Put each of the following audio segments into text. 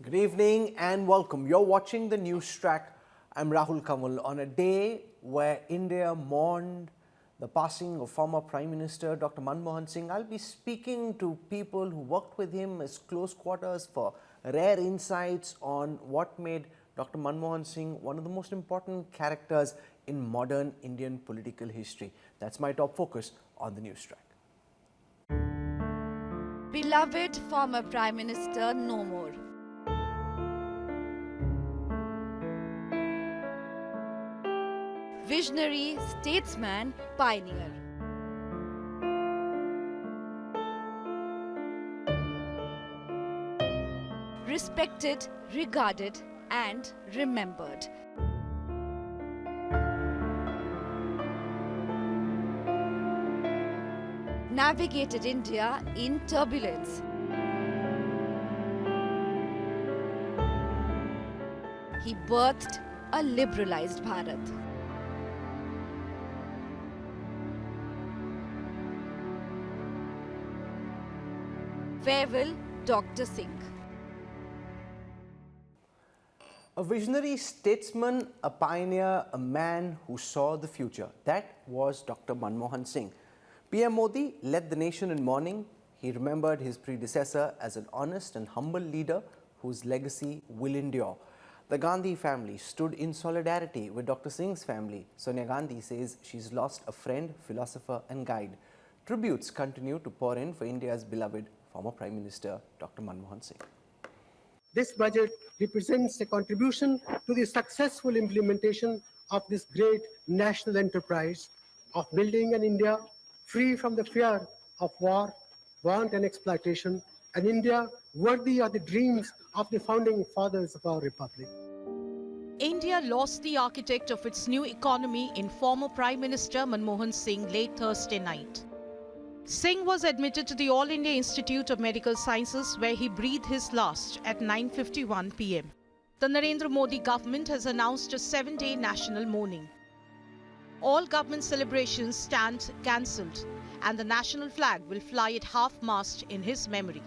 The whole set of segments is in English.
Good evening and welcome. You're watching the NewsTrack. I'm Rahul Kanwal. On a day where India mourned the passing of former Prime Minister Dr. Manmohan Singh, I'll be speaking to people who worked with him as close quarters for rare insights on what made Dr. Manmohan Singh one of the most important characters in modern Indian political history. That's my top focus on the NewsTrack. Beloved former Prime Minister no more. Visionary, statesman, pioneer. Respected, regarded and remembered. Navigated India in turbulence. He birthed a liberalized Bharat. Farewell, Dr. Singh. A visionary statesman, a pioneer, a man who saw the future. That was Dr. Manmohan Singh. PM Modi led the nation in mourning. He remembered his predecessor as an honest and humble leader whose legacy will endure. The Gandhi family stood in solidarity with Dr. Singh's family. Sonia Gandhi says she's lost a friend, philosopher and guide. Tributes continue to pour in for India's beloved former Prime Minister Dr. Manmohan Singh. This budget represents a contribution to the successful implementation of this great national enterprise of building an India free from the fear of war, want and exploitation, an India worthy of the dreams of the founding fathers of our republic. India lost the architect of its new economy in former Prime Minister Manmohan Singh late Thursday night. Singh was admitted to the All India Institute of Medical Sciences where he breathed his last at 9:51 p.m. The Narendra Modi government has announced a 7-day national mourning. All government celebrations stand cancelled and the national flag will fly at half-mast in his memory.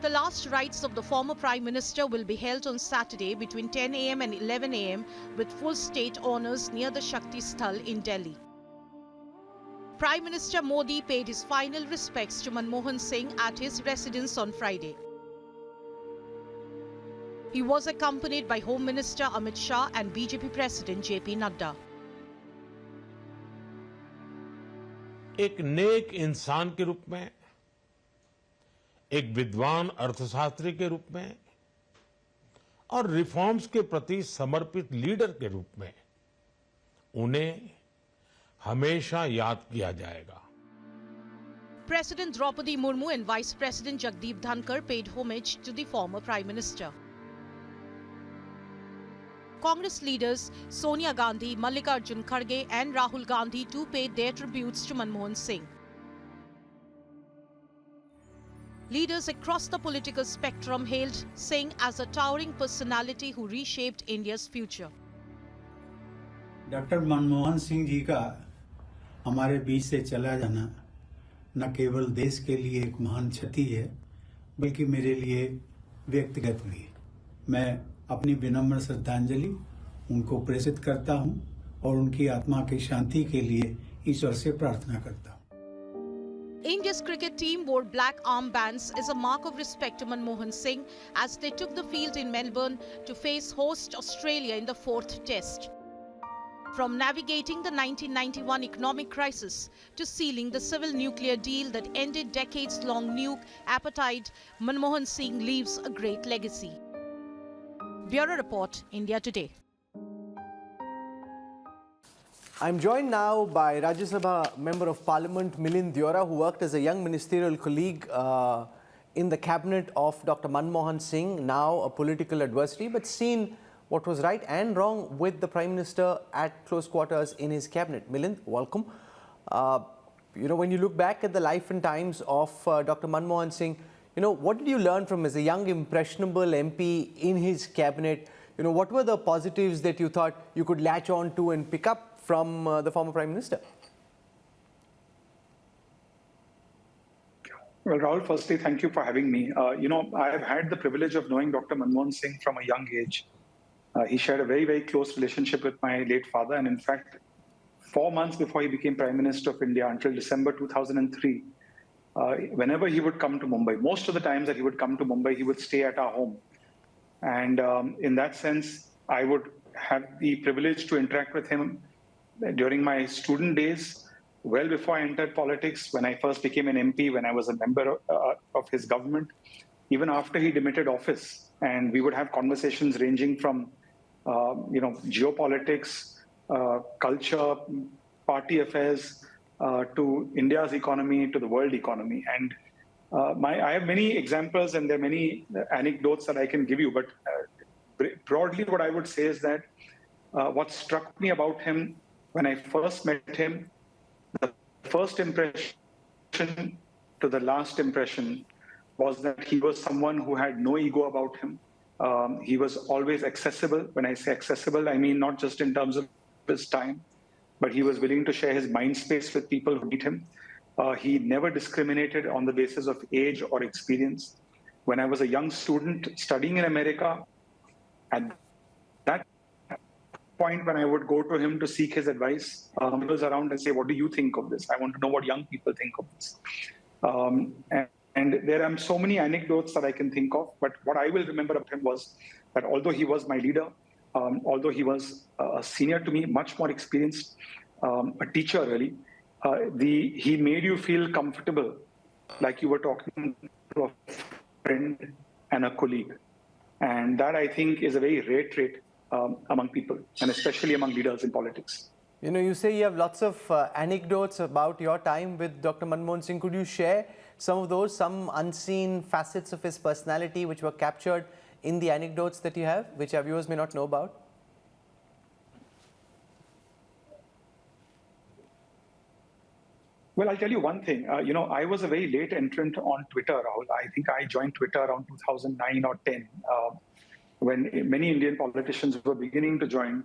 The last rites of the former Prime Minister will be held on Saturday between 10 a.m. and 11 a.m. with full state honours near the Shakti Sthal in Delhi. Prime Minister Modi paid his final respects to Manmohan Singh at his residence on Friday. He was accompanied by Home Minister Amit Shah and BJP President J.P. Nadda. एक नेक इंसान के रूप में, एक विद्वान अर्थशास्त्री के रूप में और रिफॉर्म्स के प्रति समर्पित लीडर के रूप में उन्हें हमेशा याद किया जाएगा. President Draupadi Murmu and Vice President Jagdeep Dhankar paid homage to the former Prime Minister. Congress leaders Sonia Gandhi, Mallikarjun Kharge and Rahul Gandhi too paid their tributes to Manmohan Singh. Leaders across the political spectrum hailed Singh as a towering personality who reshaped India's future. Doctor Manmohan Singh ji का हमारे बीच से चला जाना न केवल देश के लिए एक महान क्षति है बल्कि मेरे लिए व्यक्तिगत भी. मैं अपनी विनम्र श्रद्धांजलि उनको प्रेषित करता हूं और उनकी आत्मा की शांति के लिए ईश्वर से प्रार्थना करता हूं. India's cricket team wore black armbands as a mark of respect to Manmohan Singh as they took the field in Melbourne to face host Australia in the 4th Test. From navigating the 1991 economic crisis to sealing the civil nuclear deal that ended decades-long nuke appetite, Manmohan Singh leaves a great legacy. Bureau Report, India Today. I'm joined now by Rajya Sabha Member of Parliament Milind Deora, who worked as a young ministerial colleague in the cabinet of Dr. Manmohan Singh, now a political adversary, but seen what was right and wrong with the Prime Minister at close quarters in his cabinet. Milind, welcome. When you look back at the life and times of Dr. Manmohan Singh, what did you learn from as a young, impressionable MP in his cabinet? What were the positives that you thought you could latch on to and pick up from the former Prime Minister? Well, Rahul, firstly, thank you for having me. I have had the privilege of knowing Dr. Manmohan Singh from a young age. He shared a very, very close relationship with my late father. And in fact, 4 months before he became Prime Minister of India, until December 2003, whenever he would come to Mumbai, most of the times that he would come to Mumbai, he would stay at our home. And in that sense, I would have the privilege to interact with him during my student days, well before I entered politics, when I first became an MP, when I was a member of his government, even after he demitted office. And we would have conversations ranging from, geopolitics, culture, party affairs, to India's economy, to the world economy. And I have many examples and there are many anecdotes that I can give you, but broadly what I would say is that what struck me about him when I first met him, the first impression to the last impression was that he was someone who had no ego about him. He was always accessible. When I say accessible, I mean not just in terms of his time, but he was willing to share his mind space with people who meet him. He never discriminated on the basis of age or experience. When I was a young student studying in America, at that point when I would go to him to seek his advice, he was around and say, what do you think of this? I want to know what young people think of this. And there are so many anecdotes that I can think of, but what I will remember of him was that although he was my leader, although he was a senior to me, much more experienced, a teacher really, he made you feel comfortable, like you were talking to a friend and a colleague. And that, I think, is a very rare trait among people, and especially among leaders in politics. You know, you say you have lots of anecdotes about your time with Dr. Manmohan Singh. Could you share some of those, some unseen facets of his personality which were captured in the anecdotes that you have, which our viewers may not know about? Well, I'll tell you one thing. I was a very late entrant on Twitter, Rahul. I think I joined Twitter around 2009 or 10, when many Indian politicians were beginning to join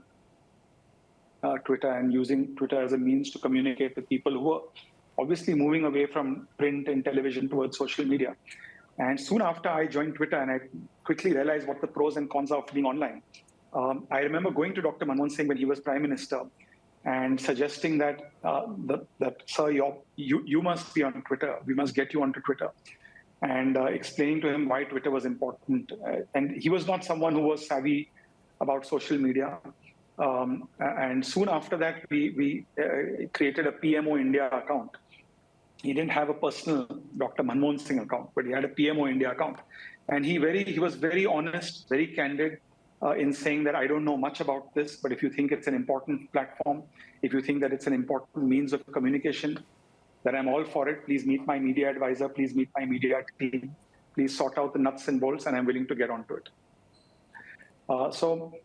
Twitter and using Twitter as a means to communicate with people who were obviously moving away from print and television towards social media. And soon after I joined Twitter, and I quickly realized what the pros and cons are of being online, I remember going to Dr. Manmohan Singh when he was Prime Minister and suggesting that, sir, you must be on Twitter. We must get you onto Twitter. And explaining to him why Twitter was important. And he was not someone who was savvy about social media. And soon after that, we created a PMO India account. He didn't have a personal Dr. Manmohan Singh account, but he had a PMO India account. And he was very honest, very candid in saying that I don't know much about this, but if you think it's an important platform, if you think that it's an important means of communication, that I'm all for it. Please meet my media advisor. Please meet my media team. Please sort out the nuts and bolts, and I'm willing to get onto it. So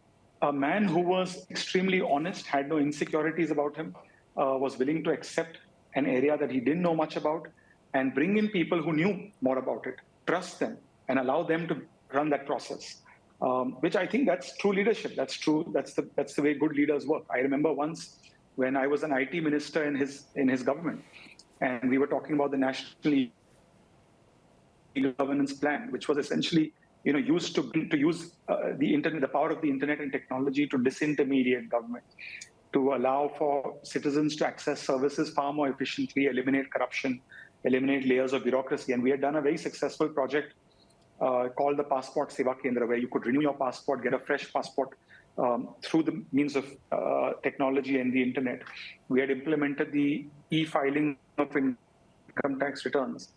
a man who was extremely honest, had no insecurities about him, was willing to accept an area that he didn't know much about and bring in people who knew more about it, trust them, and allow them to run that process. Which I think that's true leadership. That's true. That's the way good leaders work. I remember once when I was an IT minister in his government, and we were talking about the national governance plan, which was essentially used to use the internet, the power of the internet and technology to disintermediate government, to allow for citizens to access services far more efficiently, eliminate corruption, eliminate layers of bureaucracy. And we had done a very successful project called the Passport Seva Kendra, where you could renew your passport, get a fresh passport through the means of technology and the internet. We had implemented the e-filing of income tax returns.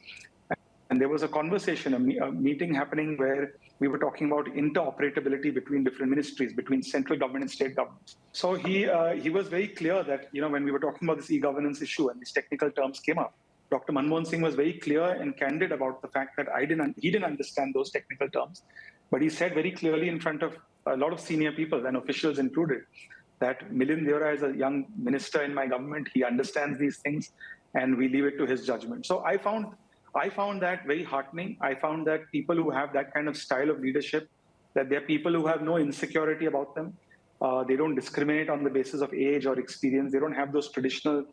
And there was a conversation, a meeting happening where we were talking about interoperability between different ministries, between central government and state governments. So he was very clear that, when we were talking about this e-governance issue and these technical terms came up, Dr. Manmohan Singh was very clear and candid about the fact that he didn't understand those technical terms. But he said very clearly in front of a lot of senior people and officials included that Milind Deora is a young minister in my government. He understands these things and we leave it to his judgment. So I found that very heartening. I found that people who have that kind of style of leadership, that they're people who have no insecurity about them. They don't discriminate on the basis of age or experience. They don't have those traditional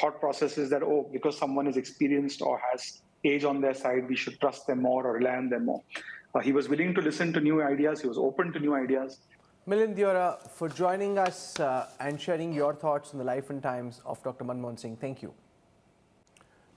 thought processes that, because someone is experienced or has age on their side, we should trust them more or rely on them more. He was willing to listen to new ideas. He was open to new ideas. Milind Deora, for joining us and sharing your thoughts on the life and times of Dr. Manmohan Singh. Thank you.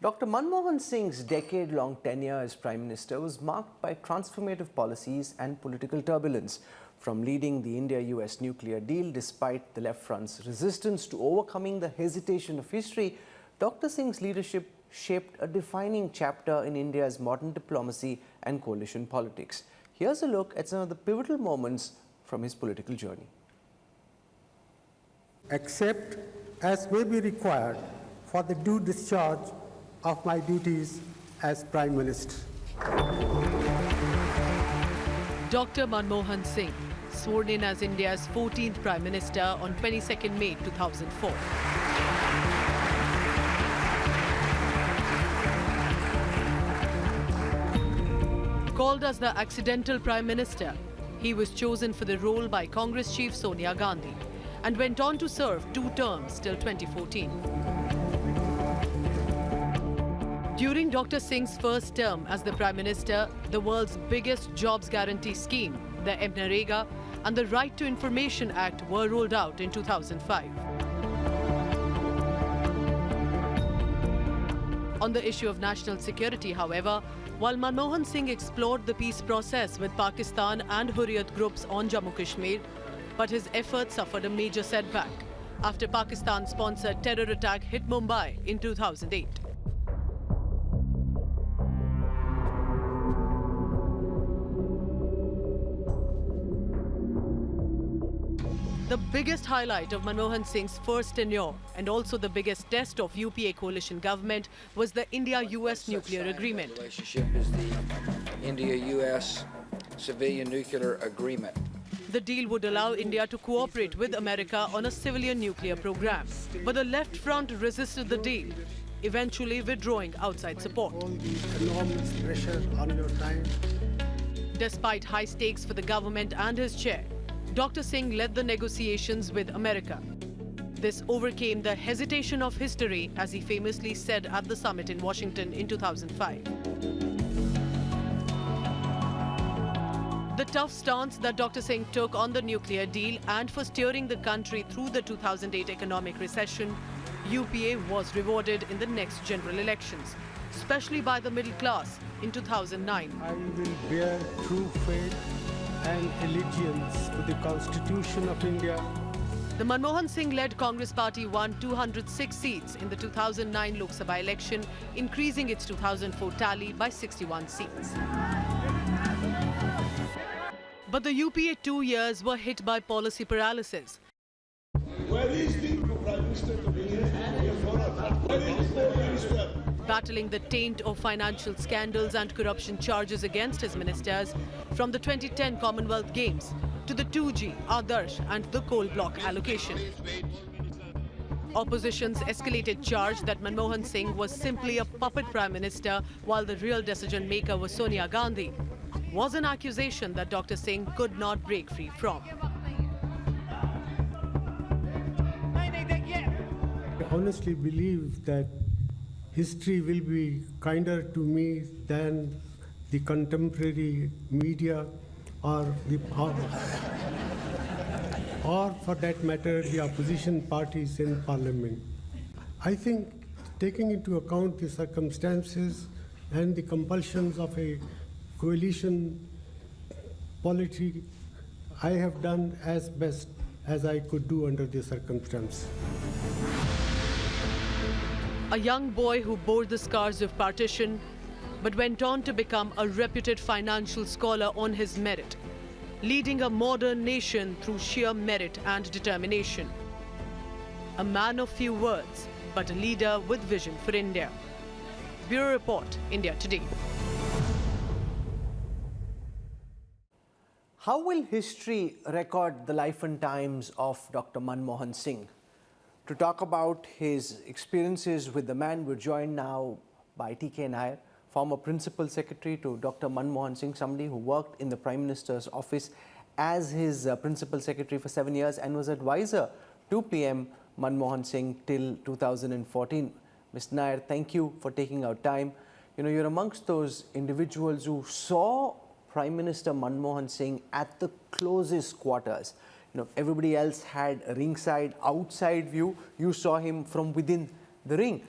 Dr. Manmohan Singh's decade-long tenure as Prime Minister was marked by transformative policies and political turbulence, from leading the India-US nuclear deal despite the left front's resistance to overcoming the hesitation of history. Dr. Singh's leadership shaped a defining chapter in India's modern diplomacy and coalition politics. Here's a look at some of the pivotal moments from his political journey. Except as may be required for the due discharge of my duties as Prime Minister. Dr. Manmohan Singh, sworn in as India's 14th Prime Minister on 22nd May 2004. Called as the accidental Prime Minister, he was chosen for the role by Congress chief Sonia Gandhi and went on to serve 2 terms till 2014. During Dr. Singh's first term as the Prime Minister, the world's biggest jobs guarantee scheme, the MNREGA, and the Right to Information Act were rolled out in 2005. On the issue of national security, however, while Manmohan Singh explored the peace process with Pakistan and Hurriyat groups on Jammu Kashmir, but his efforts suffered a major setback after Pakistan-sponsored terror attack hit Mumbai in 2008. The biggest highlight of Manmohan Singh's first tenure and also the biggest test of UPA coalition government was the India-US nuclear agreement. The relationship is the India-US civilian nuclear agreement. The deal would allow India to cooperate with America on a civilian nuclear program. But the left front resisted the deal, eventually withdrawing outside support. All the enormous pressure on your time. Despite high stakes for the government and his chair, Dr. Singh led the negotiations with America. This overcame the hesitation of history, as he famously said at the summit in Washington in 2005. The tough stance that Dr. Singh took on the nuclear deal and for steering the country through the 2008 economic recession, UPA was rewarded in the next general elections, especially by the middle class in 2009. I will bear true faith and allegiance to the Constitution of India. The Manmohan Singh-led Congress party won 206 seats in the 2009 Lok Sabha election, increasing its 2004 tally by 61 seats. But the UPA 2 years were hit by policy paralysis. Where is the Prime Minister to be here? Where is the Prime Minister? Battling the taint of financial scandals and corruption charges against his ministers, from the 2010 Commonwealth Games to the 2G, Adarsh and the coal block allocation. Opposition's escalated charge that Manmohan Singh was simply a puppet Prime Minister while the real decision maker was Sonia Gandhi was an accusation that Dr. Singh could not break free from. I honestly believe that history will be kinder to me than the contemporary media or for that matter, the opposition parties in parliament. I think taking into account the circumstances and the compulsions of a coalition polity, I have done as best as I could do under the circumstance. A young boy who bore the scars of partition, but went on to become a reputed financial scholar on his merit, leading a modern nation through sheer merit and determination. A man of few words, but a leader with vision for India. Bureau Report, India Today. How will history record the life and times of Dr. Manmohan Singh? To talk about his experiences with the man, we're joined now by T.K.A. Nair, former Principal Secretary to Dr. Manmohan Singh, somebody who worked in the Prime Minister's office as his Principal Secretary for 7 years and was advisor to PM Manmohan Singh till 2014. Mr. Nair, thank you for taking our time. you're amongst those individuals who saw Prime Minister Manmohan Singh at the closest quarters. Everybody else had a ringside, outside view. You saw him from within the ring.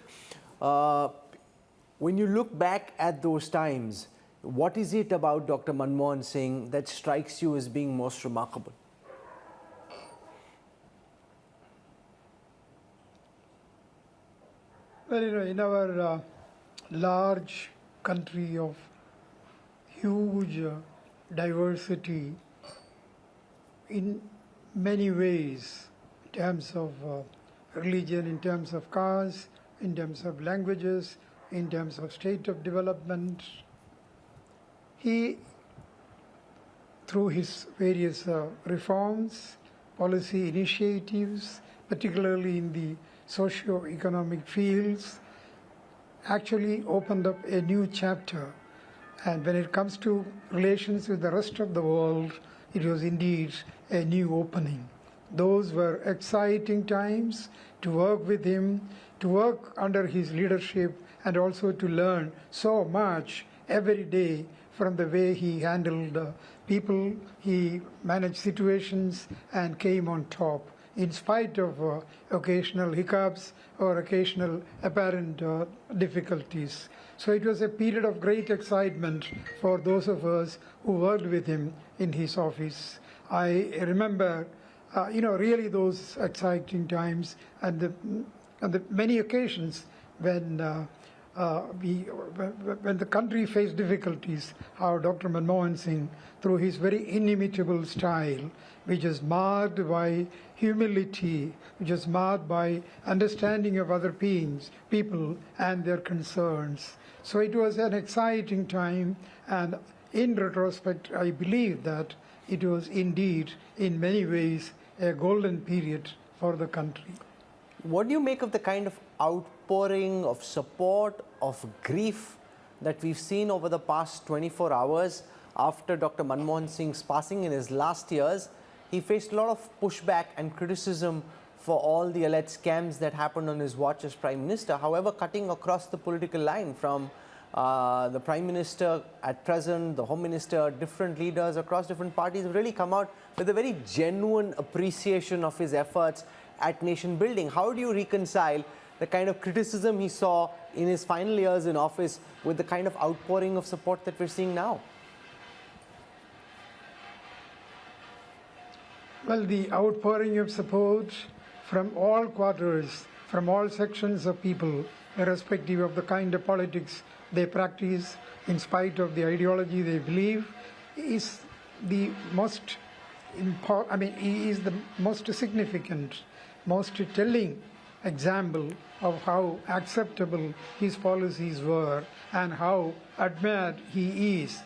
When you look back at those times, what is it about Dr. Manmohan Singh that strikes you as being most remarkable? Well, in our large country of huge diversity, in many ways, in terms of religion, in terms of caste, in terms of languages, in terms of state of development, he, through his various reforms, policy initiatives, particularly in the socio-economic fields, actually opened up a new chapter. And when it comes to relations with the rest of the world, it was indeed a new opening. Those were exciting times to work with him, to work under his leadership, and also to learn so much every day from the way he handled people, he managed situations and came on top in spite of occasional hiccups or occasional apparent difficulties. So it was a period of great excitement for those of us who worked with him in his office. I remember, really those exciting times and the many occasions when when the country faced difficulties, how Dr. Manmohan Singh, through his very inimitable style, which is marked by humility, which is marked by understanding of other people and their concerns. So it was an exciting time, and in retrospect, I believe that it was indeed, in many ways, a golden period for the country. What do you make of the kind of outpouring of support, of grief that we've seen over the past 24 hours after Dr. Manmohan Singh's passing in his last years? He faced a lot of pushback and criticism for all the alleged scams that happened on his watch as Prime Minister. However, cutting across the political line from the Prime Minister at present, the Home Minister, different leaders across different parties have really come out with a very genuine appreciation of his efforts at nation building. How do you reconcile the kind of criticism he saw in his final years in office with the kind of outpouring of support that we're seeing now? Well, the outpouring of support from all quarters, from all sections of people, irrespective of the kind of politics they practice, in spite of the ideology they believe, is the most he is the most significant, most telling example of how acceptable his policies were and how admired he is,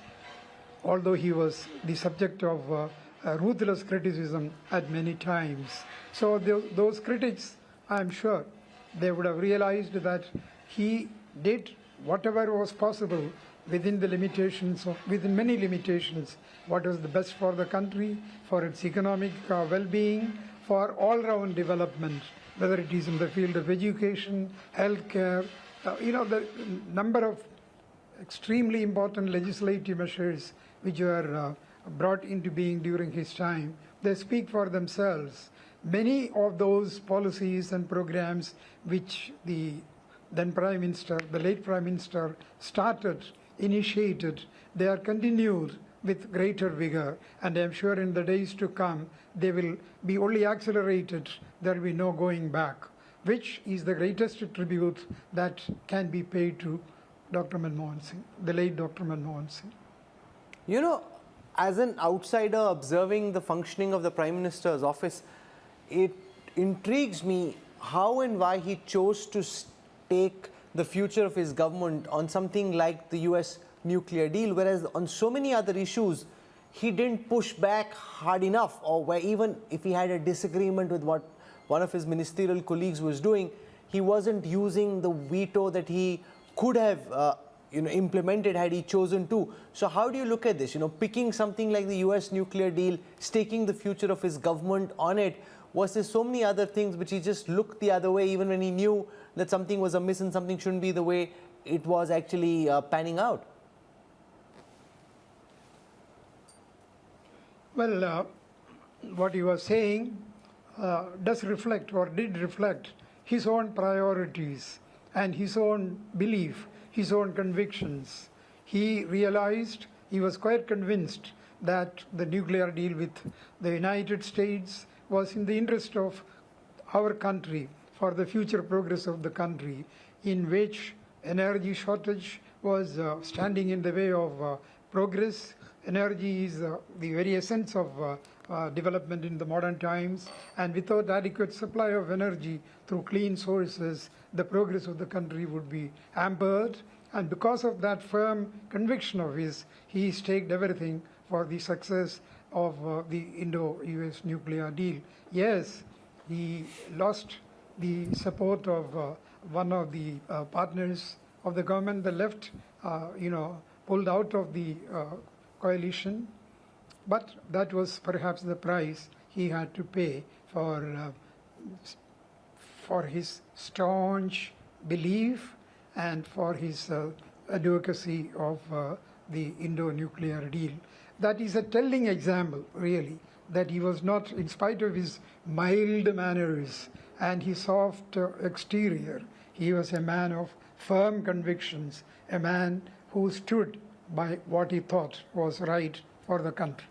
although he was the subject of ruthless criticism at many times. So those critics, I'm sure, they would have realized that he did whatever was possible within many limitations, what was the best for the country, for its economic well-being, for all-round development, whether it is in the field of education, healthcare, the number of extremely important legislative measures which were brought into being during his time, they speak for themselves. Many of those policies and programs which the then Prime Minister, the late Prime Minister, initiated, they are continued with greater vigor, and I am sure in the days to come they will be only accelerated. There will be no going back, which is the greatest tribute that can be paid to Dr. Manmohan Singh, the late Dr. Manmohan Singh. You know, as an outsider observing the functioning of the Prime Minister's office, it intrigues me how and why he chose to stake the future of his government on something like the US nuclear deal, whereas on so many other issues, he didn't push back hard enough, or where even if he had a disagreement with what one of his ministerial colleagues was doing, he wasn't using the veto that he could have implemented had he chosen to. So how do you look at this? Picking something like the US nuclear deal, staking the future of his government on it, versus so many other things which he just looked the other way even when he knew that something was amiss and something shouldn't be the way it was actually panning out? Well, what he was saying does reflect or did reflect his own priorities and his own belief, his own convictions. He realized, he was quite convinced that the nuclear deal with the United States was in the interest of our country, for the future progress of the country, in which energy shortage was standing in the way of progress. Energy is the very essence of development in the modern times, and without adequate supply of energy through clean sources, the progress of the country would be hampered. And because of that firm conviction of his, he staked everything for the success of the Indo-US nuclear deal. Yes, he lost the support of one of the partners of the government. The left, pulled out of the coalition, but that was perhaps the price he had to pay for his staunch belief and for his advocacy of the Indo-nuclear deal. That is a telling example, really, that he was not, in spite of his mild manners and his soft exterior, he was a man of firm convictions, a man who stood by what he thought was right for the country.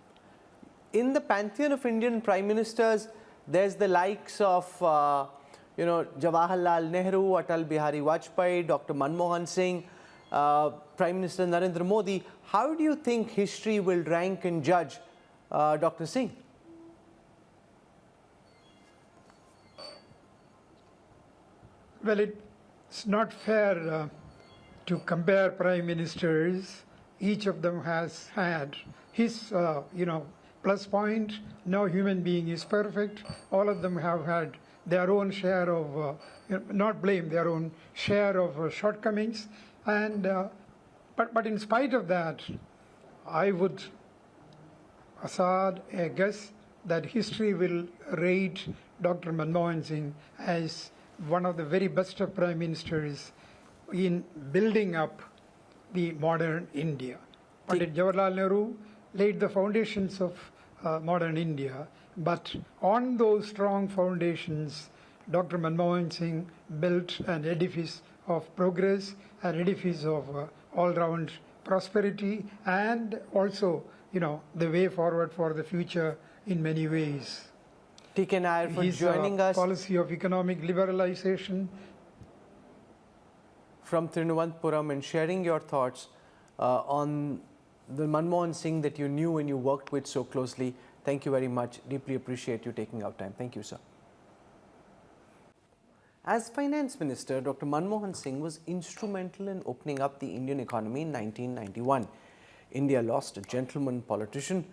In the pantheon of Indian Prime Ministers, there's the likes of, Jawaharlal Nehru, Atal Bihari Vajpayee, Dr. Manmohan Singh, Prime Minister Narendra Modi. How do you think history will rank and judge Dr. Singh? Well, it's not fair to compare prime ministers. Each of them has had his, plus point. No human being is perfect. All of them have had their own share of, their own share of shortcomings. And but in spite of that, I would hazard a guess that history will rate Dr. Manmohan Singh as one of the very best of prime ministers in building up the modern India. Pandit Jawaharlal Nehru laid the foundations of modern India, but on those strong foundations, Dr. Manmohan Singh built an edifice of progress, an edifice of all-round prosperity, and also, the way forward for the future in many ways. T.K. Nair for joining us. Policy of economic liberalisation. From Thiruvananthapuram, and sharing your thoughts on the Manmohan Singh that you knew and you worked with so closely. Thank you very much. Deeply appreciate you taking out time. Thank you, sir. As Finance Minister, Dr. Manmohan Singh was instrumental in opening up the Indian economy in 1991. India lost a gentleman politician.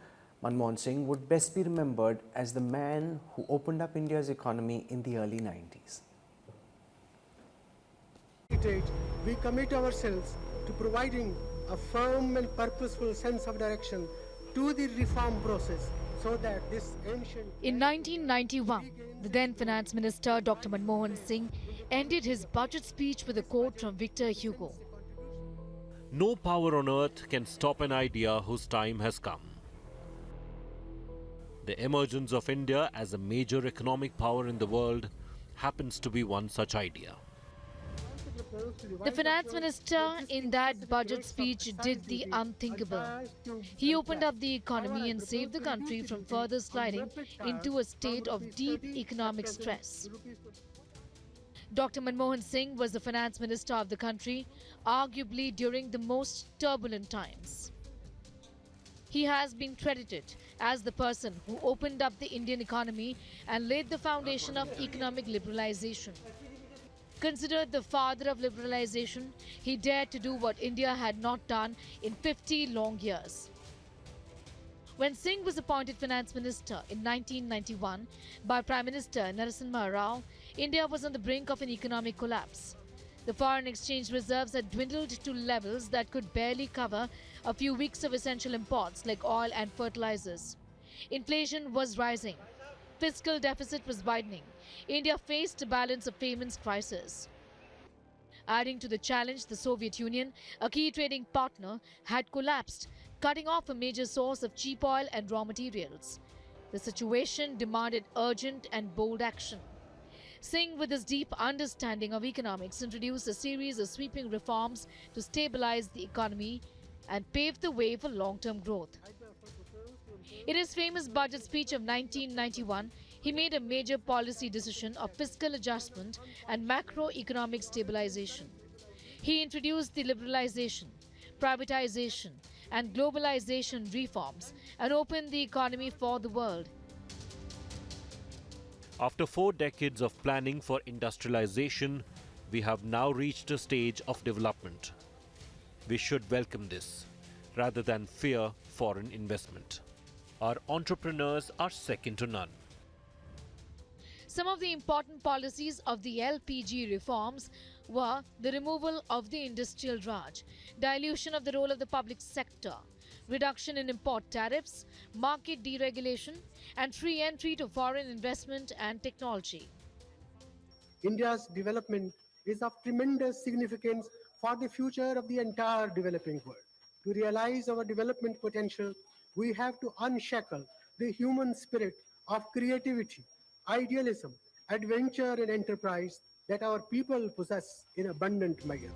Manmohan Singh would best be remembered as the man who opened up India's economy in the early 90s. We commit ourselves to providing a firm and purposeful sense of direction to the reform process so that this ancient... In 1991, the then Finance Minister Dr. Manmohan Singh ended his budget speech with a quote from Victor Hugo. No power on earth can stop an idea whose time has come. The emergence of India as a major economic power in the world happens to be one such idea. The Finance Minister in that budget speech did the unthinkable. He opened up the economy and saved the country from further sliding into a state of deep economic stress. Dr. Manmohan Singh was the Finance Minister of the country, arguably during the most turbulent times. He has been credited as the person who opened up the Indian economy and laid the foundation of economic liberalisation. Considered the father of liberalisation, he dared to do what India had not done in 50 long years. When Singh was appointed Finance Minister in 1991 by Prime Minister Narasimha Rao, India was on the brink of an economic collapse. The foreign exchange reserves had dwindled to levels that could barely cover a few weeks of essential imports like oil and fertilizers. Inflation was rising. Fiscal deficit was widening. India faced a balance of payments crisis. Adding to the challenge, the Soviet Union, a key trading partner, had collapsed, cutting off a major source of cheap oil and raw materials. The situation demanded urgent and bold action. Singh, with his deep understanding of economics, introduced a series of sweeping reforms to stabilize the economy and pave the way for long-term growth. In his famous budget speech of 1991, he made a major policy decision of fiscal adjustment and macroeconomic stabilization. He introduced the liberalisation, privatization, and globalization reforms and opened the economy for the world. After 4 decades of planning for industrialization, we have now reached a stage of development. We should welcome this, rather than fear foreign investment. Our entrepreneurs are second to none. Some of the important policies of the LPG reforms were the removal of the industrial Raj, dilution of the role of the public sector, reduction in import tariffs, market deregulation, and free entry to foreign investment and technology. India's development is of tremendous significance for the future of the entire developing world. To realize our development potential, we have to unshackle the human spirit of creativity, idealism, adventure, and enterprise that our people possess in abundant measure.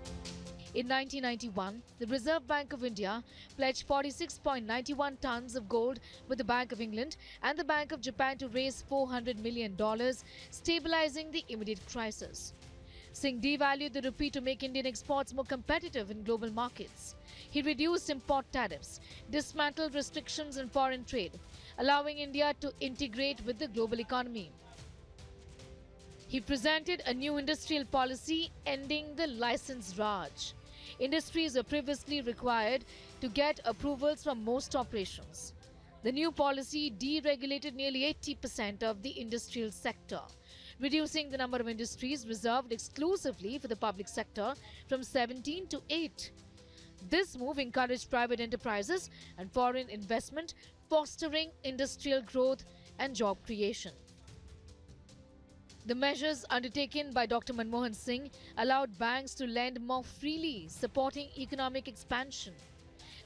In 1991, the Reserve Bank of India pledged 46.91 tons of gold with the Bank of England and the Bank of Japan to raise $400 million, stabilizing the immediate crisis. Singh devalued the rupee to make Indian exports more competitive in global markets. He reduced import tariffs, dismantled restrictions in foreign trade, allowing India to integrate with the global economy. He presented a new industrial policy ending the license Raj. Industries were previously required to get approvals from most operations. The new policy deregulated nearly 80% of the industrial sector, reducing the number of industries reserved exclusively for the public sector from 17 to 8. This move encouraged private enterprises and foreign investment, fostering industrial growth and job creation. The measures undertaken by Dr. Manmohan Singh allowed banks to lend more freely, supporting economic expansion.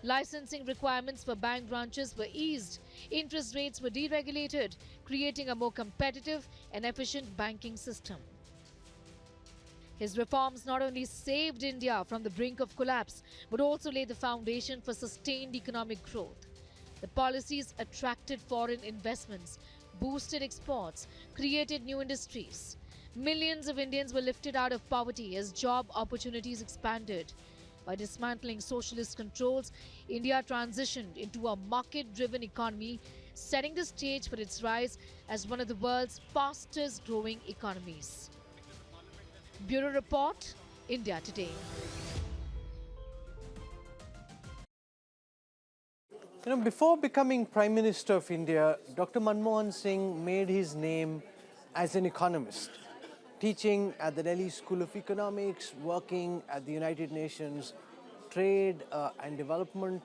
Licensing requirements for bank branches were eased, interest rates were deregulated, creating a more competitive and efficient banking system. His reforms not only saved India from the brink of collapse, but also laid the foundation for sustained economic growth. The policies attracted foreign investments, boosted exports, created new industries. Millions of Indians were lifted out of poverty as job opportunities expanded. By dismantling socialist controls, India transitioned into a market-driven economy, setting the stage for its rise as one of the world's fastest-growing economies. Bureau Report, India Today. Before becoming Prime Minister of India, Dr. Manmohan Singh made his name as an economist, teaching at the Delhi School of Economics, working at the United Nations Trade and Development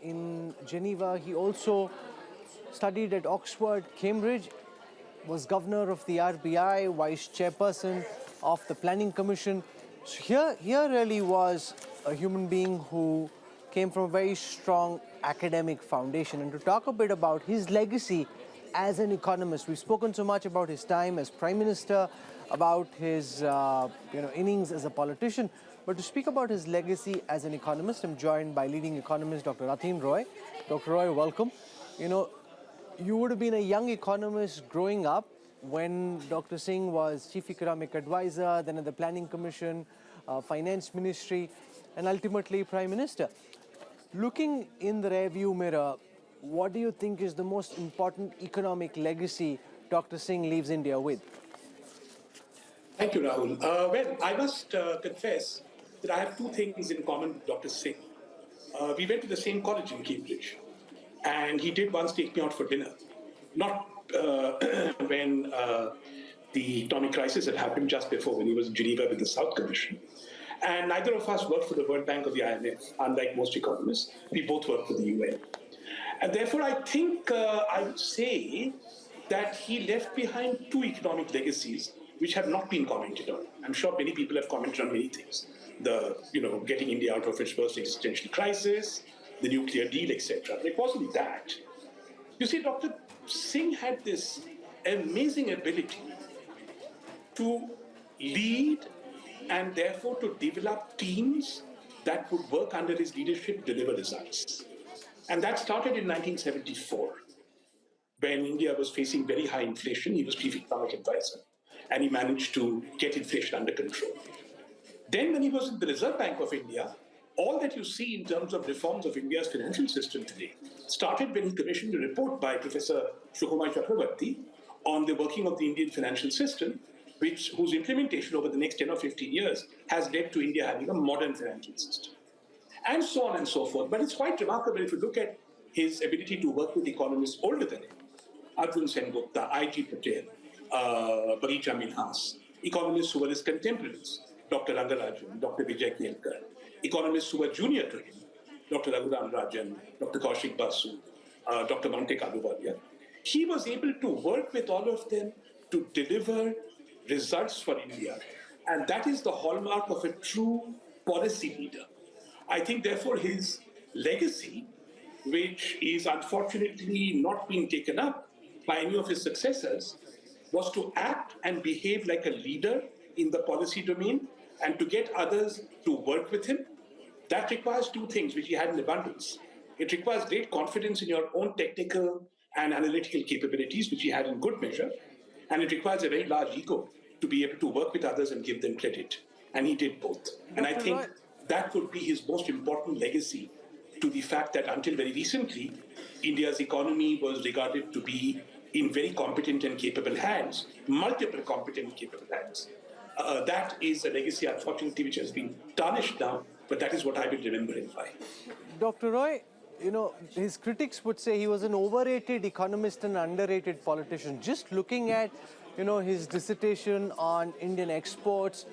in Geneva. He also studied at Oxford, Cambridge, was governor of the RBI, vice chairperson of the Planning Commission. So here really was a human being who came from a very strong academic foundation. And to talk a bit about his legacy as an economist, we've spoken so much about his time as Prime Minister, about his innings as a politician. But to speak about his legacy as an economist, I'm joined by leading economist Dr. Rathin Roy. Dr. Roy, welcome. You would have been a young economist growing up when Dr. Singh was Chief Economic Advisor, then at the Planning Commission, Finance Ministry, and ultimately Prime Minister. Looking in the rearview mirror, what do you think is the most important economic legacy Dr. Singh leaves India with? Thank you, Rahul. Well, I must confess that I have two things in common with Dr. Singh. We went to the same college in Cambridge, and he did once take me out for dinner. Not when the economic crisis had happened, just before, when he was in Geneva with the South Commission. And neither of us worked for the World Bank or the IMF, unlike most economists. We both worked for the UN. And therefore, I think I would say that he left behind two economic legacies, which have not been commented on. I'm sure many people have commented on many things. Getting India out of its first existential crisis, the nuclear deal, etc. But it wasn't that. You see, Dr. Singh had this amazing ability to lead and therefore to develop teams that would work under his leadership, deliver results. And that started in 1974, when India was facing very high inflation. He was chief economic advisor, and he managed to get inflation under control. Then when he was in the Reserve Bank of India, all that you see in terms of reforms of India's financial system today started when he commissioned a report by Professor Sukumar Chakrabarti on the working of the Indian financial system, whose implementation over the next 10 or 15 years has led to India having a modern financial system. And so on and so forth. But it's quite remarkable if you look at his ability to work with economists older than him. Arjun Sengupta, I.G. Patel, Baricha Minhas, economists who were his contemporaries, Dr. Rangarajan, Dr. Vijay Kelkar, economists who were junior to him, Dr. Raghuram Rajan, Dr. Kaushik Basu, Dr. Monte Kaluvalia. He was able to work with all of them to deliver results for India. And that is the hallmark of a true policy leader. I think, therefore, his legacy, which is unfortunately not being taken up by any of his successors, was to act and behave like a leader in the policy domain and to get others to work with him. That requires two things, which he had in abundance. It requires great confidence in your own technical and analytical capabilities, which he had in good measure. And it requires a very large ego to be able to work with others and give them credit. And he did both. And I think that would be his most important legacy, to the fact that until very recently, India's economy was regarded to be in very competent and capable hands, multiple competent and capable hands. That is a legacy, unfortunately, which has been tarnished now, but that is what I will remember him by. Dr. Roy, his critics would say he was an overrated economist and underrated politician. Just looking at, his dissertation on Indian exports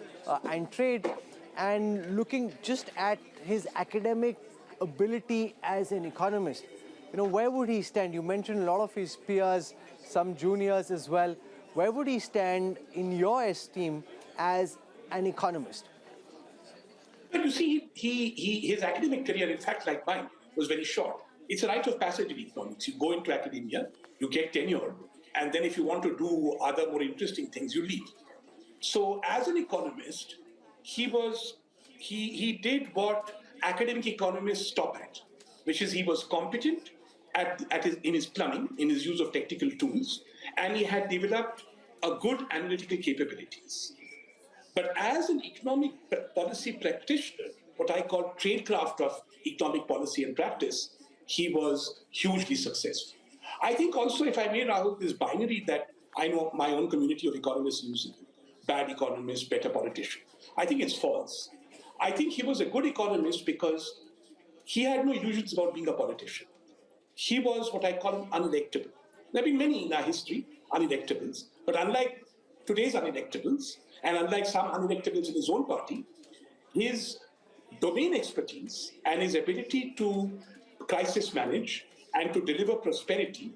and trade, and looking just at his academic ability as an economist, where would he stand? You mentioned a lot of his peers, some juniors as well. Where would he stand in your esteem as an economist? But you see, his academic career, in fact, like mine, was very short. It's a rite of passage in economics. You go into academia, you get tenure, and then if you want to do other more interesting things, you leave. So as an economist, he did what academic economists stop at, which is he was competent in his plumbing, in his use of technical tools, and he had developed a good analytical capabilities. But as an economic policy practitioner, what I call tradecraft of economic policy and practice, he was hugely successful. I think also, if I may, Rahul, this binary that I know my own community of economists use, bad economist, better politician, I think it's false. I think he was a good economist because he had no illusions about being a politician. He was what I call unelectable. There have been many in our history, unelectables, but unlike today's unelectables, and unlike some unelectables in his own party, his domain expertise and his ability to crisis manage and to deliver prosperity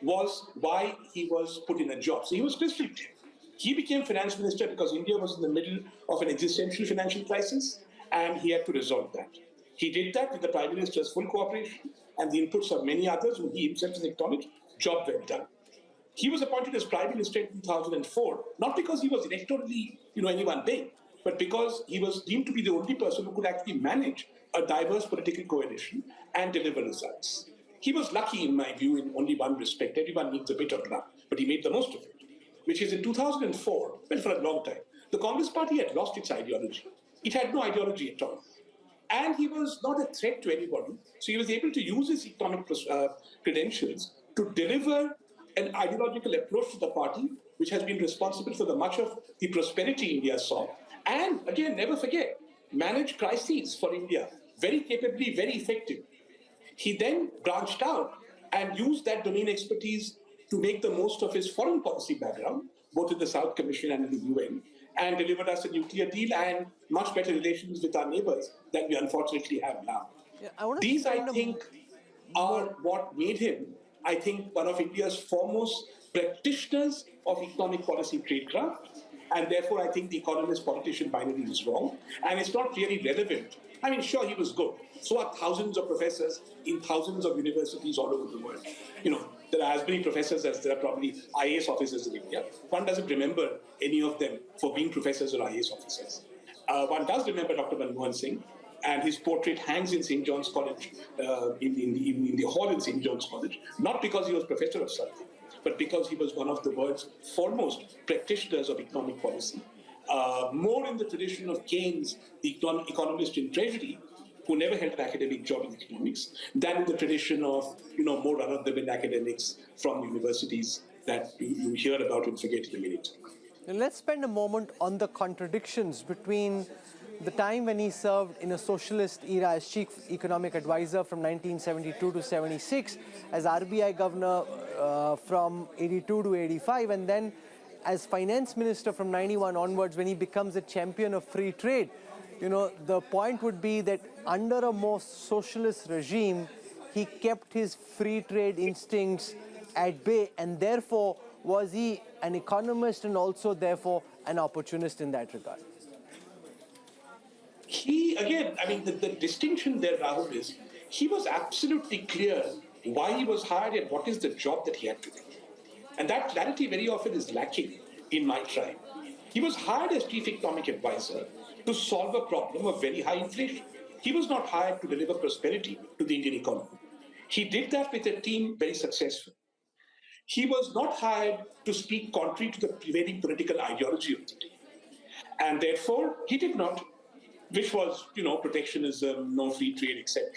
was why he was put in a job. So he was crystal clear. He became finance minister because India was in the middle of an existential financial crisis, and he had to resolve that. He did that with the Prime Minister's full cooperation and the inputs of many others whom he himself has acknowledged. Job well done. He was appointed as Prime Minister in 2004, not because he was electorally, anyone big, but because he was deemed to be the only person who could actually manage a diverse political coalition and deliver results. He was lucky, in my view, in only one respect. Everyone needs a bit of luck, but he made the most of it, which is in 2004, well, for a long time, the Congress Party had lost its ideology. It had no ideology at all. And he was not a threat to anybody, so he was able to use his economic credentials to deliver an ideological approach to the party, which has been responsible for the much of the prosperity India saw. And again, never forget, manage crises for India very capably, very effectively. He then branched out and used that domain expertise to make the most of his foreign policy background, both in the South Commission and in the UN, and delivered us a nuclear deal and much better relations with our neighbors than we unfortunately have now. These, I think, are what made him, I think, one of India's foremost practitioners of economic policy tradecraft And therefore, I think the economist-politician binary is wrong. And it's not really relevant. I mean, sure, he was good. So are thousands of professors in thousands of universities all over the world. You know, there are as many professors as there are probably IAS officers in India. One doesn't remember any of them for being professors or IAS officers. One does remember Dr. Manmohan Singh, and his portrait hangs in St. John's College, in the hall in St. John's College, not because he was professor of something, but because he was one of the world's foremost practitioners of economic policy, more in the tradition of Keynes, the economist in Treasury, who never held an academic job in economics, than in the tradition of, more run-of-the-mill academics from universities that you hear about and forget in a minute. Now let's spend a moment on the contradictions between the time when he served in a socialist era as chief economic advisor from 1972 to 76, as RBI governor from 82 to 85, and then as finance minister from 91 onwards when he becomes a champion of free trade. The point would be that under a more socialist regime, he kept his free trade instincts at bay, and therefore was he an economist and also therefore an opportunist in that regard? The distinction there, Rahul, is he was absolutely clear why he was hired and what is the job that he had to do. And that clarity very often is lacking in my tribe. He was hired as chief economic advisor to solve a problem of very high inflation. He was not hired to deliver prosperity to the Indian economy. He did that with a team very successful. He was not hired to speak contrary to the prevailing political ideology of the day. And therefore, he did not, which was, protectionism, no free trade, etc.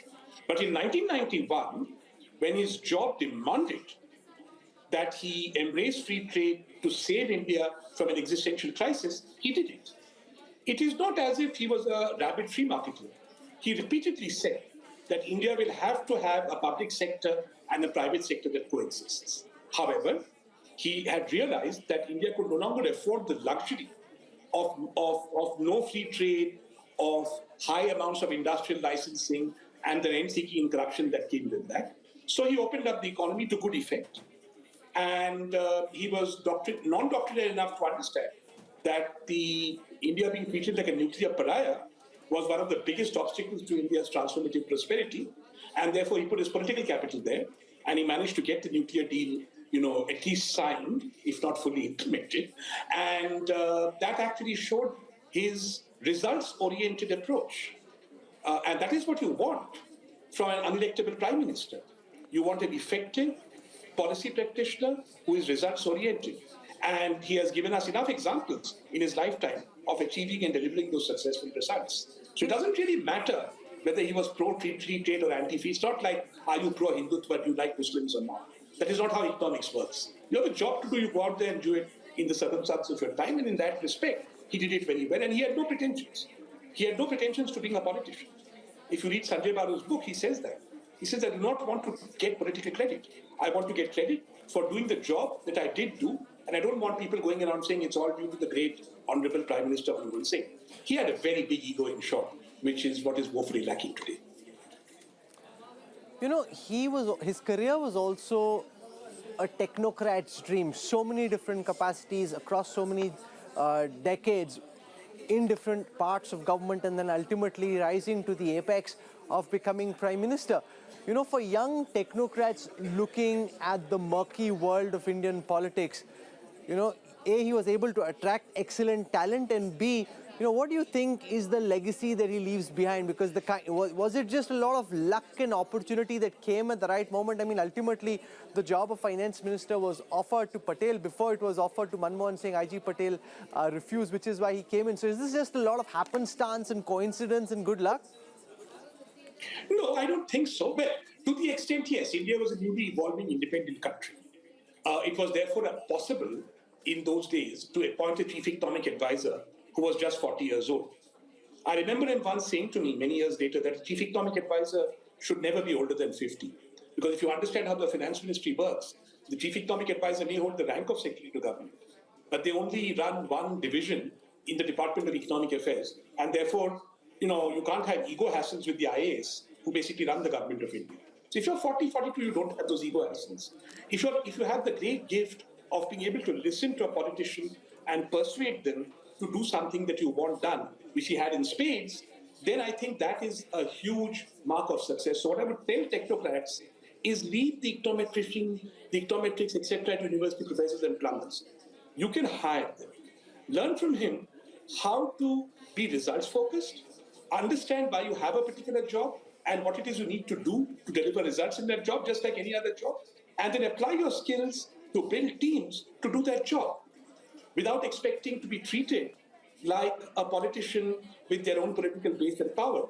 But in 1991, when his job demanded that he embrace free trade to save India from an existential crisis, he did it. It is not as if he was a rabid free marketer. He repeatedly said that India will have to have a public sector and a private sector that coexists. However, he had realized that India could no longer afford the luxury of no free trade, of high amounts of industrial licensing, and the rent-seeking and corruption that came with that. So he opened up the economy to good effect. And he was non-doctrinal enough to understand that India being treated like a nuclear pariah was one of the biggest obstacles to India's transformative prosperity. And therefore, he put his political capital there, and he managed to get the nuclear deal, at least signed, if not fully implemented. And that actually showed his results-oriented approach. And that is what you want from an unelectable prime minister. You want an effective policy practitioner who is results-oriented. And he has given us enough examples in his lifetime of achieving and delivering those successful results. So it doesn't really matter whether he was pro-free trade or anti-free. It's not like, are you pro-Hindutva, do you like Muslims or not? That is not how economics works. You have a job to do, you go out there and do it in the circumstances of your time, and in that respect, he did it very well, and he had no pretensions. He had no pretensions to being a politician. If you read Sanjay Baru's book, he says that. He says, I do not want to get political credit. I want to get credit for doing the job that I did do, and I don't want people going around saying it's all due to the great Honorable Prime Minister Manmohan Singh. He had a very big ego in short, which is what is woefully lacking today. His career was also a technocrat's dream. So many different capacities across so many decades in different parts of government, and then ultimately rising to the apex of becoming prime minister. For young technocrats looking at the murky world of Indian politics, A, he was able to attract excellent talent, and B, what do you think is the legacy that he leaves behind? Because was it just a lot of luck and opportunity that came at the right moment? I mean, ultimately, the job of finance minister was offered to Patel before it was offered to Manmohan Singh. IG Patel refused, which is why he came in. So is this just a lot of happenstance and coincidence and good luck? No, I don't think so. Well, to the extent, yes, India was a newly evolving independent country. It was therefore possible in those days to appoint a chief economic advisor who was just 40 years old. I remember him once saying to me many years later that a chief economic advisor should never be older than 50. Because if you understand how the finance ministry works, the chief economic advisor may hold the rank of secretary to government, but they only run one division in the Department of Economic Affairs. And therefore, you can't have ego hassles with the IAS who basically run the government of India. So if you're 40, 42, you don't have those ego hassles. If you have the great gift of being able to listen to a politician and persuade them to do something that you want done, which he had in spades, then I think that is a huge mark of success. So what I would tell technocrats is leave the econometrics, etc. to university professors and plumbers. You can hire them. Learn from him how to be results focused, understand why you have a particular job and what it is you need to do to deliver results in that job, just like any other job, and then apply your skills to build teams to do that job without expecting to be treated like a politician with their own political base and power.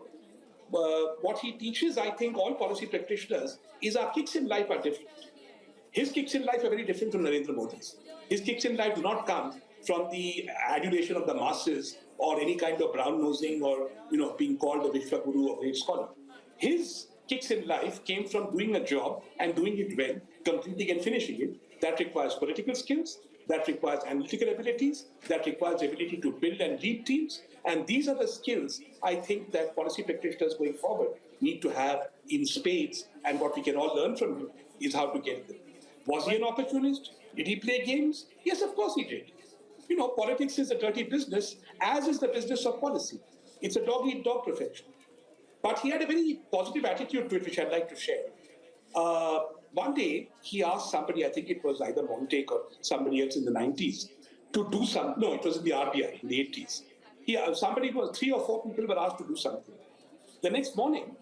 What he teaches, I think, all policy practitioners is our kicks in life are different. His kicks in life are very different from Narendra Modi's. His kicks in life do not come from the adulation of the masses or any kind of brown-nosing or being called a Vishwaguru or great scholar. His kicks in life came from doing a job and doing it well, completing and finishing it. That requires political skills, that requires analytical abilities, that requires ability to build and lead teams. And these are the skills I think that policy practitioners going forward need to have in spades. And what we can all learn from him is how to get them. Was he an opportunist? Did he play games? Yes, of course he did. Politics is a dirty business, as is the business of policy. It's a dog-eat-dog profession. But he had a very positive attitude to it, which I'd like to share. One day, he asked somebody, I think it was either Montek or somebody else in the 90s, to do something. No, it was in the RBI in the 80s. Three or four people were asked to do something. The next morning,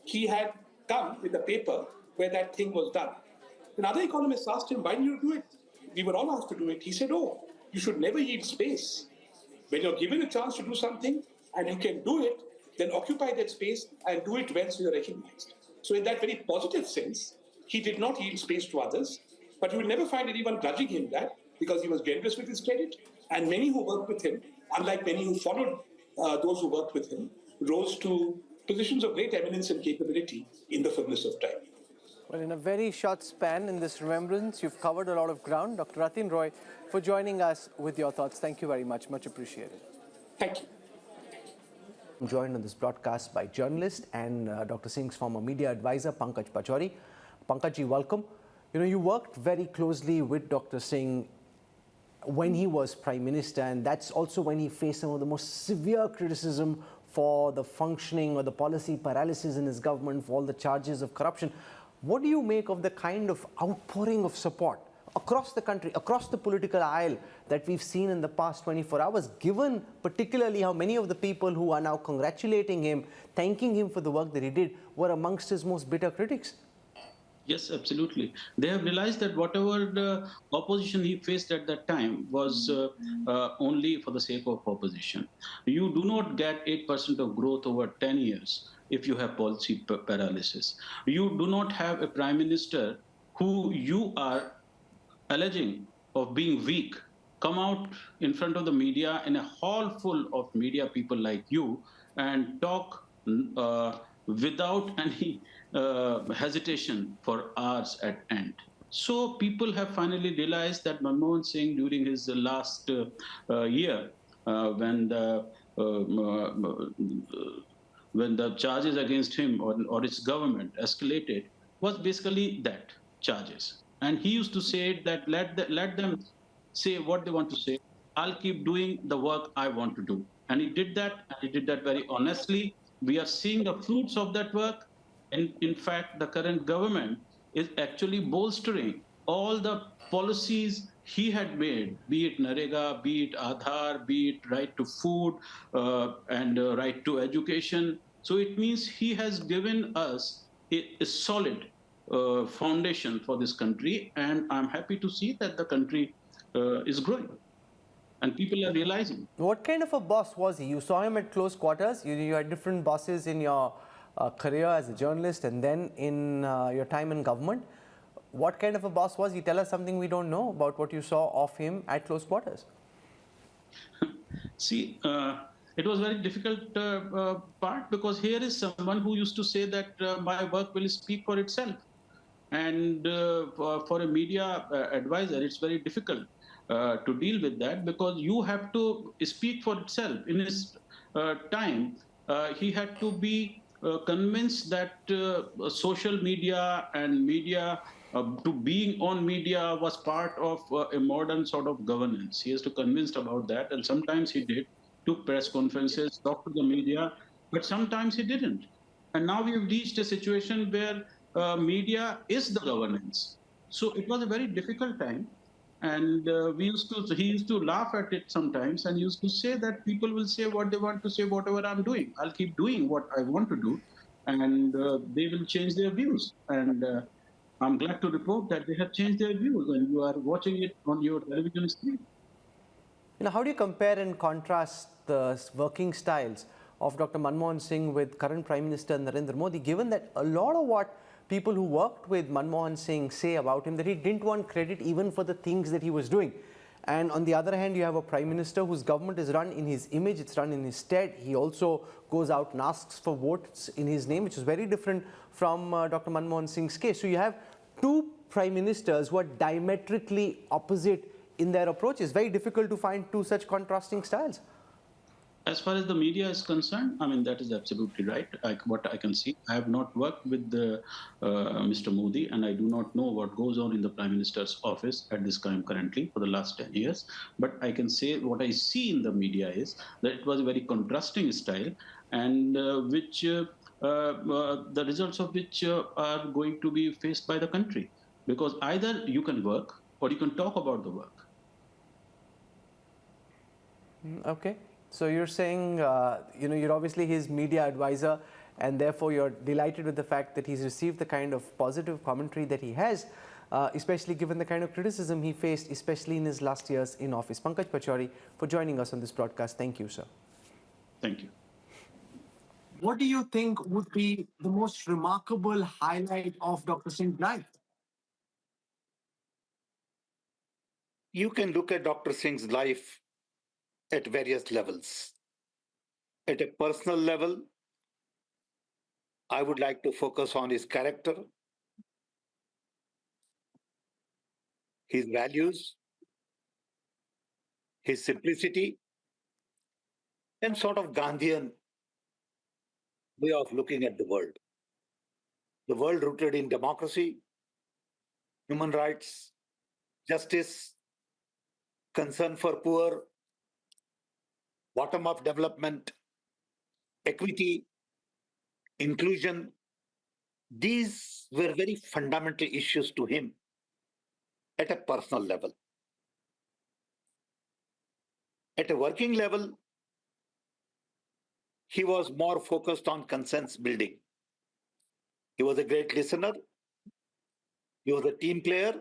he had come with a paper where that thing was done. Another economist asked him, why did you do it? We were all asked to do it. He said, you should never yield space. When you're given a chance to do something and you can do it, then occupy that space and do it well so you're recognized. So in that very positive sense, he did not yield space to others, but you will never find anyone grudging him that because he was generous with his credit. And many who worked with him, unlike many who followed those who worked with him, rose to positions of great eminence and capability in the fullness of time. Well, in a very short span in this remembrance, you've covered a lot of ground. Dr. Rathin Roy, for joining us with your thoughts. Thank you very much. Much appreciated. Thank you. I'm joined on this broadcast by journalist and Dr. Singh's former media advisor, Pankaj Pachauri. Pankaj, welcome. You worked very closely with Dr. Singh when he was Prime Minister, and that's also when he faced some of the most severe criticism for the functioning or the policy paralysis in his government, for all the charges of corruption. What do you make of the kind of outpouring of support across the country, across the political aisle that we've seen in the past 24 hours, given particularly how many of the people who are now congratulating him, thanking him for the work that he did, were amongst his most bitter critics? Yes, absolutely. They have realized that whatever the opposition he faced at that time was only for the sake of opposition. You do not get 8% of growth over 10 years if you have policy paralysis. You do not have a prime minister who you are alleging of being weak come out in front of the media in a hall full of media people like you and talk without any hesitation for hours at end. So people have finally realized that Manmohan Singh, during his last year, when the charges against him or his government escalated, was basically that, charges. And he used to say that let them say what they want to say. I'll keep doing the work I want to do. And he did that, and he did that very honestly. We are seeing the fruits of that work. And in fact, the current government is actually bolstering all the policies he had made, be it Narega, be it Aadhaar, be it right to food and right to education. So it means he has given us a solid foundation for this country. And I'm happy to see that the country is growing. And people are realizing. What kind of a boss was he? You saw him at close quarters. You had different bosses in your career as a journalist and then in your time in government. What kind of a boss was he? Tell us something we don't know about what you saw of him at close quarters. See, it was very difficult part because here is someone who used to say that my work will speak for itself. And for a media advisor, it's very difficult to deal with that because you have to speak for itself. In his time, he had to be convinced that social media and media to being on media was part of a modern sort of governance. He has to convinced about that, and sometimes he did, took press conferences, talked to the media, but sometimes he didn't. And now we've reached a situation where media is the governance. So it was a very difficult time. And he used to laugh at it sometimes and used to say that people will say what they want to say, whatever I'm doing. I'll keep doing what I want to do, and they will change their views. And I'm glad to report that they have changed their views, and you are watching it on your television screen. How do you compare and contrast the working styles of Dr. Manmohan Singh with current Prime Minister Narendra Modi, given that a lot of what people who worked with Manmohan Singh say about him, that he didn't want credit even for the things that he was doing. And on the other hand, you have a Prime Minister whose government is run in his image, it's run in his stead. He also goes out and asks for votes in his name, which is very different from Dr. Manmohan Singh's case. So you have two Prime Ministers who are diametrically opposite in their approach. It's very difficult to find two such contrasting styles. As far as the media is concerned, I mean, that is absolutely right. What I can see, I have not worked with Mr. Modi, and I do not know what goes on in the Prime Minister's office at this time currently for the last 10 years. But I can say what I see in the media is that it was a very contrasting style, and the results of which are going to be faced by the country. Because either you can work or you can talk about the work. Okay. So you're saying, you're obviously his media advisor, and therefore you're delighted with the fact that he's received the kind of positive commentary that he has, especially given the kind of criticism he faced, especially in his last years in office. Pankaj Pachauri, for joining us on this broadcast. Thank you, sir. Thank you. What do you think would be the most remarkable highlight of Dr. Singh's life? You can look at Dr. Singh's life at various levels. At a personal level, I would like to focus on his character, his values, his simplicity, and sort of Gandhian way of looking at the world. The world rooted in democracy, human rights, justice, concern for poor, bottom-up development, equity, inclusion. These were very fundamental issues to him at a personal level. At a working level, he was more focused on consensus building. He was a great listener. He was a team player.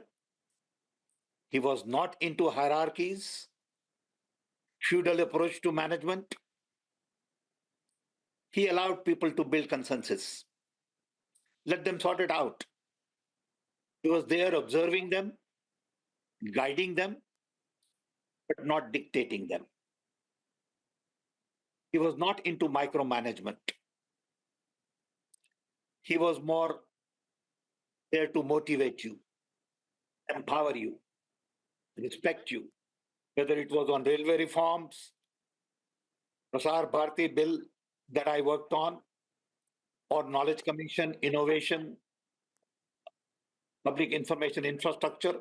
He was not into hierarchies, feudal approach to management. He allowed people to build consensus. Let them sort it out. He was there observing them, guiding them, but not dictating them. He was not into micromanagement. He was more there to motivate you, empower you, respect you, whether it was on railway reforms, Prasad Bharti Bill that I worked on, or Knowledge Commission, innovation, public information infrastructure.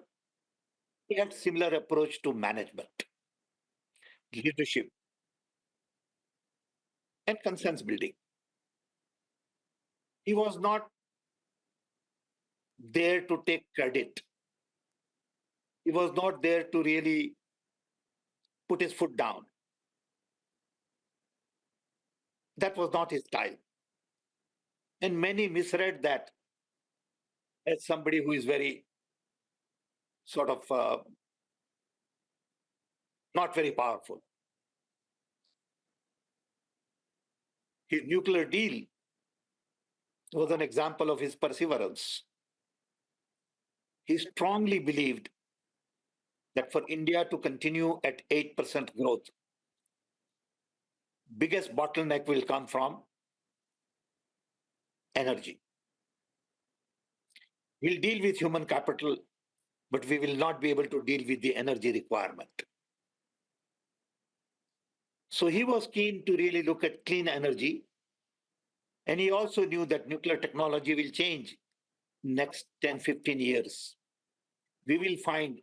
He had similar approach to management, leadership, and consensus building. He was not there to take credit. He was not there to really put his foot down. That was not his style. And many misread that as somebody who is very sort of not very powerful. His nuclear deal was an example of his perseverance. He strongly believed that for India to continue at 8% growth, biggest bottleneck will come from energy. We'll deal with human capital, but we will not be able to deal with the energy requirement. So he was keen to really look at clean energy. And he also knew that nuclear technology will change next 10, 15 years, we will find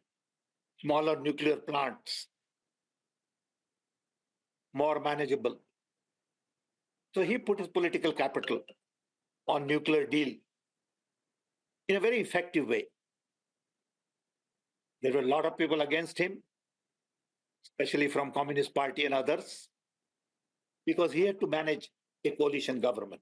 smaller nuclear plants, more manageable. So he put his political capital on nuclear deal in a very effective way. There were a lot of people against him, especially from Communist Party and others, because he had to manage a coalition government.